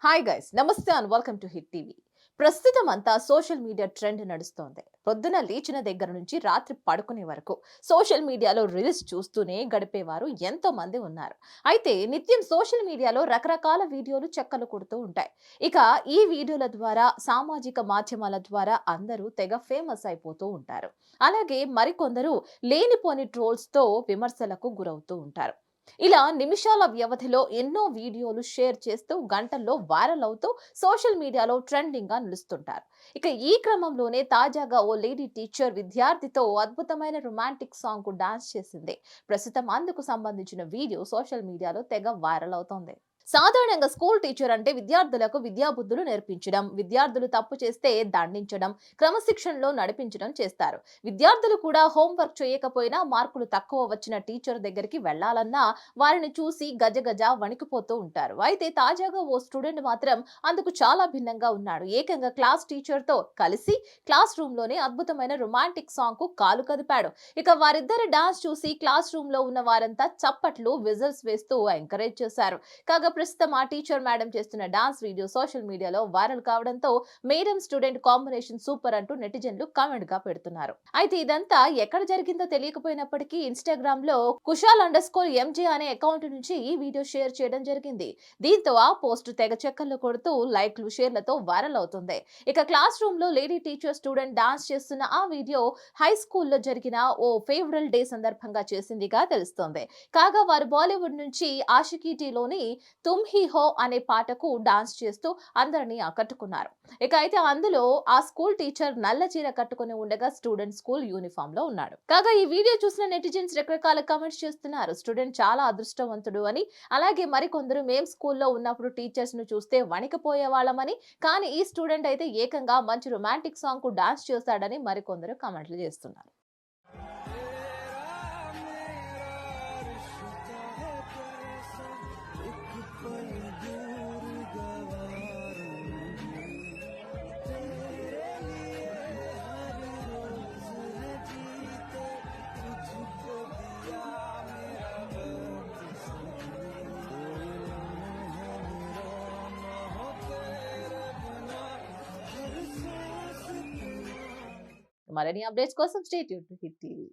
Hi guys, నమస్తే and welcome to hit TV. ప్రస్తుతం అంతా సోషల్ మీడియా ట్రెండ్ నడుస్తోంది. పొద్దున లేచిన దగ్గర నుంచి రాత్రి పడుకునే వరకు సోషల్ మీడియాలో రీల్స్ చూస్తూనే గడిపేవారు ఎంతో మంది ఉన్నారు. అయితే నిత్యం సోషల్ మీడియాలో రకరకాల వీడియోలు చెక్కలు కొడుతూ ఉంటాయి. ఇక ఈ వీడియోల ద్వారా సామాజిక మాధ్యమాల ద్వారా అందరూ తెగ ఫేమస్ అయిపోతూ ఉంటారు. అలాగే మరికొందరు లేనిపోని ట్రోల్స్ తో విమర్శలకు గురవుతూ ఉంటారు. ఇలా నిమిషాల వ్యవధిలో ఎన్నో వీడియోలు షేర్ చేస్తూ గంటల్లో వైరల్ అవుతూ సోషల్ మీడియాలో ట్రెండింగ్ గా నిలుస్తుంటారు. ఇక ఈ క్రమంలోనే తాజాగా ఓ లేడీ టీచర్ విద్యార్థితో అద్భుతమైన రొమాంటిక్ సాంగ్ కు డాన్స్ చేసింది. ప్రస్తుతం అందుకు సంబంధించిన వీడియో సోషల్ మీడియాలో తెగ వైరల్ అవుతోంది. సాధారణంగా స్కూల్ టీచర్ అంటే విద్యార్థులకు విద్యాబుద్ధులు నేర్పించడం, విద్యార్థులు తప్పు చేస్తే దండించడం, క్రమశిక్షణలో నడిపించడం చేస్తారు. విద్యార్థులు కూడా హోంవర్క్ చేయకపోయినా మార్కులు తక్కువ వచ్చిన టీచర్ దగ్గరికి వెళ్లాలన్నా వారిని చూసి గజగజ వణికిపోతూ ఉంటారు. అయితే తాజాగా ఓ స్టూడెంట్ మాత్రం అందుకు చాలా భిన్నంగా ఉన్నాడు. ఏకంగా క్లాస్ టీచర్ తో కలిసి క్లాస్ రూమ్ లోనే అద్భుతమైన రొమాంటిక్ సాంగ్ కు కాలు కదిపాడు. ఇక వారిద్దరి డాన్స్ చూసి క్లాస్ రూమ్ లో ఉన్న వారంతా చప్పట్లు, విజిల్స్ వేస్తూ ఎంకరేజ్ చేశారు. కాగా ప్రస్తుతం ఆ టీచర్ మేడం చేస్తున్న డాన్స్ వీడియో సోషల్ మీడియాలో వైరల్ కావడంతో మేడం స్టూడెంట్ కాంబినేషన్ సూపర్ అంటూ నెటిజన్లు కామెంట్ గా పెడుతున్నారు. అయితే ఇదంతా ఎక్కడ జరిగిందో తెలియకపోయినప్పటికీ ఇన్స్టాగ్రామ్ లో కుషాల్_MJ అనే అకౌంట్ నుంచి ఈ వీడియో షేర్ చేయడం జరిగింది. దీంతో ఆ పోస్ట్ తెగ చెక్కర్లు కొడుతూ లైక్లు, షేర్లతో వైరల్ అవుతుంది. ఇక క్లాస్ రూమ్ లో లేడీ టీచర్ స్టూడెంట్ డాన్స్ చేస్తున్న ఆ వీడియో హై స్కూల్లో జరిగిన ఓ ఫేవరల్ డే సందర్భంగా చేసిందిగా తెలుస్తోంది. కాగా వారు బాలీవుడ్ నుంచి ఆషికీటీలోని తుమ్ హీ హో అనే పాటకు డాన్స్ చేస్తూ అందరినీ ఆకట్టుకున్నారు. ఇక అయితే అందులో ఆ స్కూల్ టీచర్ నల్ల చీర కట్టుకుని ఉండగా స్టూడెంట్ స్కూల్ యూనిఫామ్ లో ఉన్నాడు. కాగా ఈ వీడియో చూసిన నెటిజన్స్ రకరకాల కామెంట్స్ చేస్తున్నారు. స్టూడెంట్ చాలా అదృష్టవంతుడు అని, అలాగే మరికొందరు మేం స్కూల్లో ఉన్నప్పుడు టీచర్స్ ను చూస్తే వణికిపోయే వాళ్ళమని, కానీ ఈ స్టూడెంట్ అయితే ఏకంగా మంచి రొమాంటిక్ సాంగ్ కు డాన్స్ చేశాడని మరికొందరు కామెంట్లు చేస్తున్నారు. మరిన్ని అప్డేట్స్ కోసం stay tuned to hit TV.